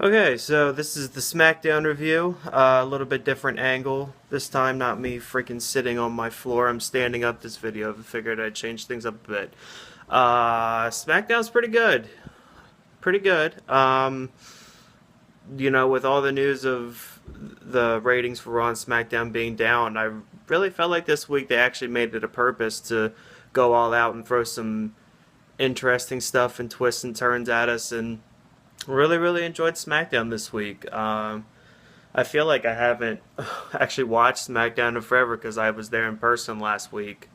Okay, so this is the SmackDown review. A little bit different angle. This time, not me freaking sitting on my floor. I'm standing up this video. I figured I'd change things up a bit. SmackDown's pretty good. Pretty good. With all the news of the ratings for Raw and SmackDown being down, I really felt like this week they actually made it a purpose to go all out and throw some interesting stuff and twists and turns at us, and really, really enjoyed SmackDown this week. I feel like I haven't actually watched SmackDown in forever because I was there in person last week.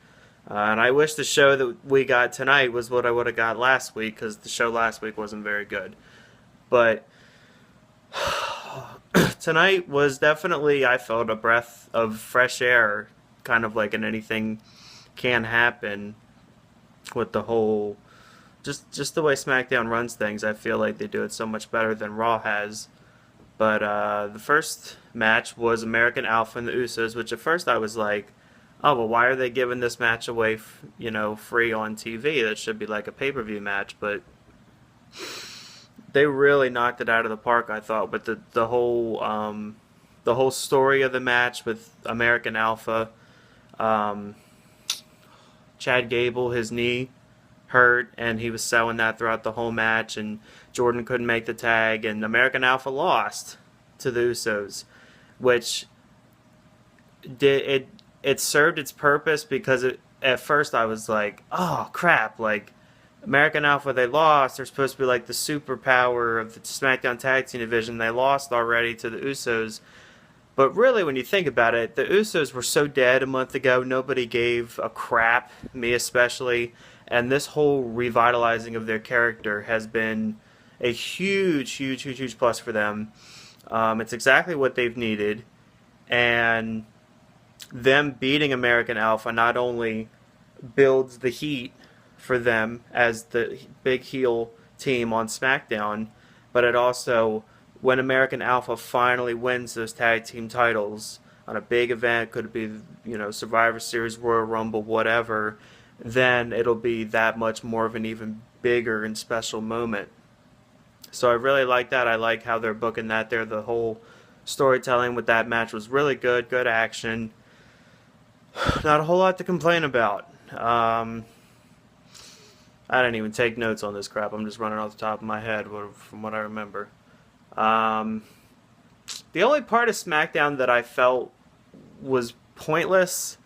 And I wish the show that we got tonight was what I would have got last week because the show last week wasn't very good. But tonight was definitely, I felt, a breath of fresh air, kind of like an anything can happen with the whole just the way SmackDown runs things. I feel like they do it so much better than Raw has. But the first match was American Alpha and the Usos, which at first I was like, oh, well, why are they giving this match away, free on TV? That should be like a pay-per-view match. But they really knocked it out of the park, I thought. But the whole story of the match with American Alpha, um, Chad Gable, his knee hurt, and he was selling that throughout the whole match, and Jordan couldn't make the tag, and American Alpha lost to the Usos, which it served its purpose because at first I was like, oh crap, like American Alpha, they lost. They're supposed to be like the superpower of the SmackDown Tag Team division. They lost already to the Usos. But really, when you think about it, the Usos were so dead a month ago, nobody gave a crap, me especially. And this whole revitalizing of their character has been a huge, huge, huge, huge plus for them. It's exactly what they've needed. And them beating American Alpha not only builds the heat for them as the big heel team on SmackDown, but it also, when American Alpha finally wins those tag team titles on a big event, could be, Survivor Series, Royal Rumble, whatever, then it'll be that much more of an even bigger and special moment. So I really like that. I like how they're booking that there. The whole storytelling with that match was really good. Good action. Not a whole lot to complain about. I didn't even take notes on this crap. I'm just running off the top of my head from what I remember. Um, the only part of SmackDown that I felt was pointless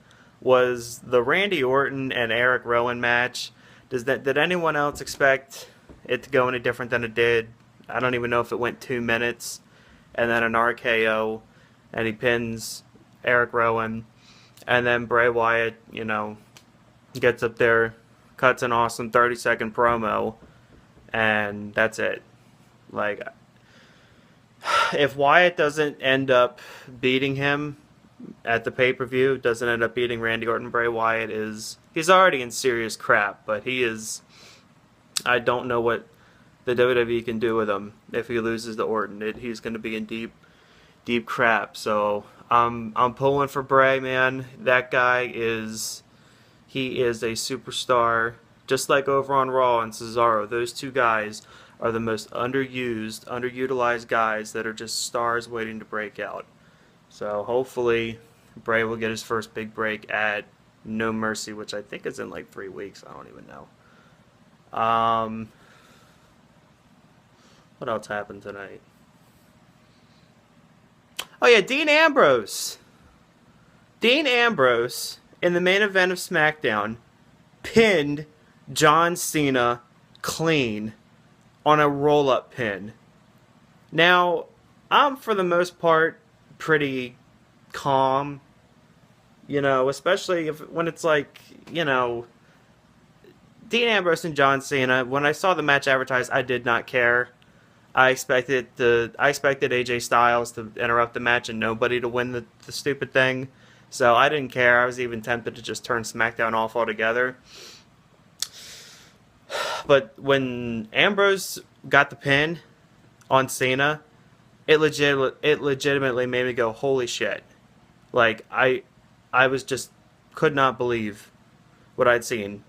was the Randy Orton and Eric Rowan match. Did anyone else expect it to go any different than it did? I don't even know if it went 2 minutes, and then an RKO, and he pins Eric Rowan, and then Bray Wyatt, gets up there, cuts an awesome 30-second promo, and that's it. Like, if Wyatt doesn't end up beating him at the pay-per-view, doesn't end up beating Randy Orton, Bray Wyatt he's already in serious crap, but I don't know what the WWE can do with him if he loses to Orton. He's going to be in deep, deep crap. So I'm pulling for Bray, man. That guy he is a superstar, just like over on Raw and Cesaro. Those two guys are the most underutilized guys that are just stars waiting to break out. So hopefully Bray will get his first big break at No Mercy, which I think is in like 3 weeks. I don't even know. What else happened tonight? Oh yeah, Dean Ambrose. Dean Ambrose, in the main event of SmackDown, pinned John Cena clean on a roll-up pin. Now, I'm for the most part pretty calm, especially when it's like, Dean Ambrose and John Cena. When I saw the match advertised, I did not care. I expected AJ Styles to interrupt the match and nobody to win the stupid thing. So I didn't care. I was even tempted to just turn SmackDown off altogether. But when Ambrose got the pin on Cena, it legitimately made me go, holy shit. Like, I was just, could not believe what I'd seen.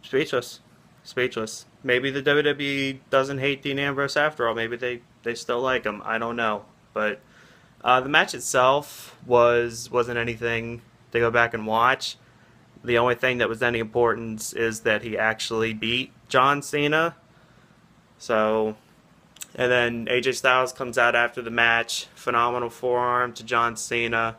Speechless. Speechless. Maybe the WWE doesn't hate Dean Ambrose after all. Maybe they still like him. I don't know. But the match itself wasn't anything to go back and watch. The only thing that was any importance is that he actually beat John Cena. So, and then AJ Styles comes out after the match, phenomenal forearm to John Cena,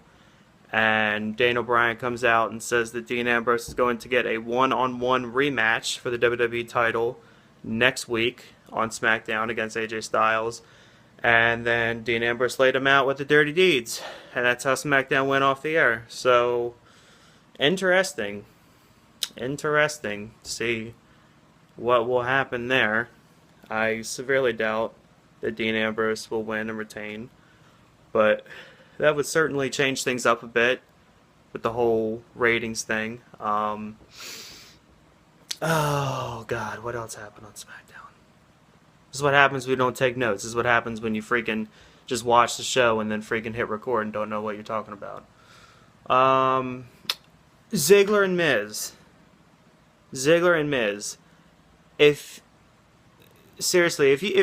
and Daniel Bryan comes out and says that Dean Ambrose is going to get a one-on-one rematch for the WWE title next week on SmackDown against AJ Styles. And then Dean Ambrose laid him out with the dirty deeds, and that's how SmackDown went off the air. So, interesting to see what will happen there. I severely doubt that Dean Ambrose will win and retain, but that would certainly change things up a bit with the whole ratings thing. Oh God, what else happened on SmackDown? This is what happens when you don't take notes. This is what happens when you freaking just watch the show and then freaking hit record and don't know what you're talking about. Ziggler and Miz. If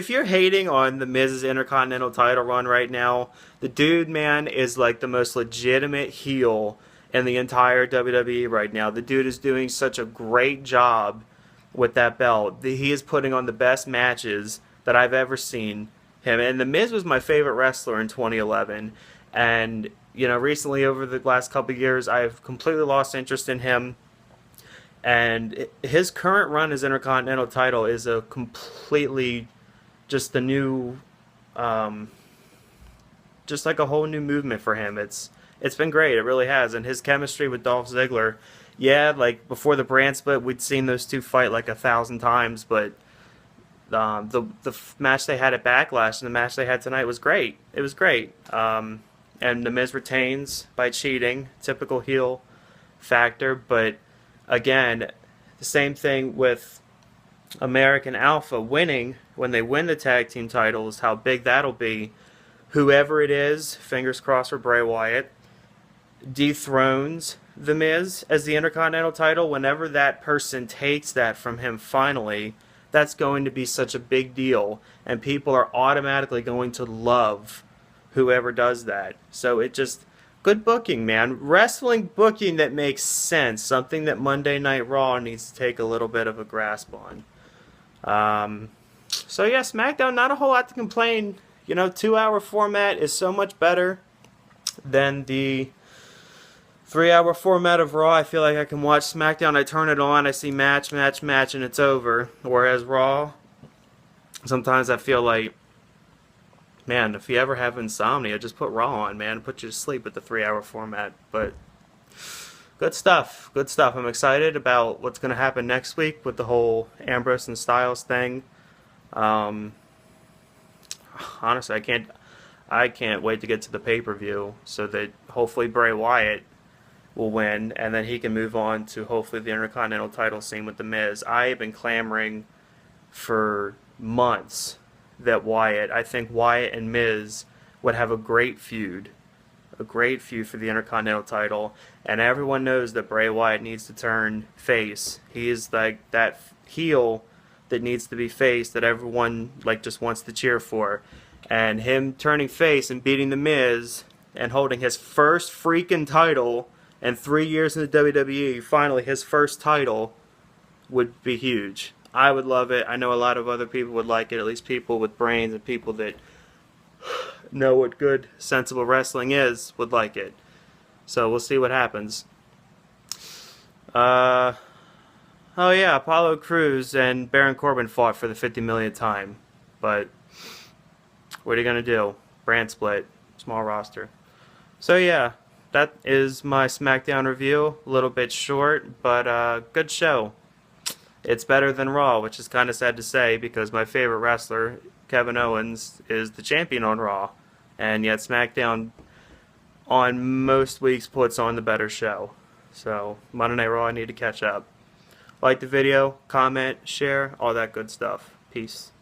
you're hating on the Miz's Intercontinental title run right now, the dude, man, is like the most legitimate heel in the entire WWE right now. The dude is doing such a great job with that belt. He is putting on the best matches that I've ever seen him. And the Miz was my favorite wrestler in 2011. And, you know, recently over the last couple of years, I've completely lost interest in him. And his current run as Intercontinental title is a completely, just a new, just like a whole new movement for him. It's been great. It really has. And his chemistry with Dolph Ziggler, yeah, like before the brand split, we'd seen those two fight like 1,000 times. But the match they had at Backlash and the match they had tonight was great. It was great. And The Miz retains by cheating, typical heel factor. But again, the same thing with American Alpha winning. When they win the tag team titles, how big that'll be. Whoever it is, fingers crossed for Bray Wyatt, dethrones The Miz as the Intercontinental title. Whenever that person takes that from him finally, that's going to be such a big deal. And people are automatically going to love whoever does that. So it just... good booking, man. Wrestling booking that makes sense. Something that Monday Night Raw needs to take a little bit of a grasp on. So yeah, SmackDown, not a whole lot to complain. You know, 2-hour format is so much better than the 3-hour format of Raw. I feel like I can watch SmackDown, I turn it on, I see match, and it's over. Whereas Raw, sometimes I feel like, man, if you ever have insomnia, just put Raw on, man. Put you to sleep with the 3-hour format. But good stuff. Good stuff. I'm excited about what's going to happen next week with the whole Ambrose and Styles thing. Honestly, I can't wait to get to the pay-per-view so that hopefully Bray Wyatt will win, and then he can move on to hopefully the Intercontinental title scene with The Miz. I have been clamoring for months that I think Wyatt and Miz would have a great feud for the Intercontinental title, and everyone knows that Bray Wyatt needs to turn face. He is like that heel that needs to be face that everyone like just wants to cheer for, and him turning face and beating The Miz and holding his first freaking title in 3 years in the WWE, finally his first title, would be huge. I would love it. I know a lot of other people would like it, at least people with brains and people that know what good, sensible wrestling is would like it. So we'll see what happens. Oh yeah, Apollo Crews and Baron Corbin fought for the 50 millionth time. But what are you going to do? Brand split. Small roster. So yeah, that is my SmackDown review. A little bit short, but good show. It's better than Raw, which is kind of sad to say because my favorite wrestler, Kevin Owens, is the champion on Raw. And yet SmackDown on most weeks puts on the better show. So Monday Night Raw, I need to catch up. Like the video, comment, share, all that good stuff. Peace.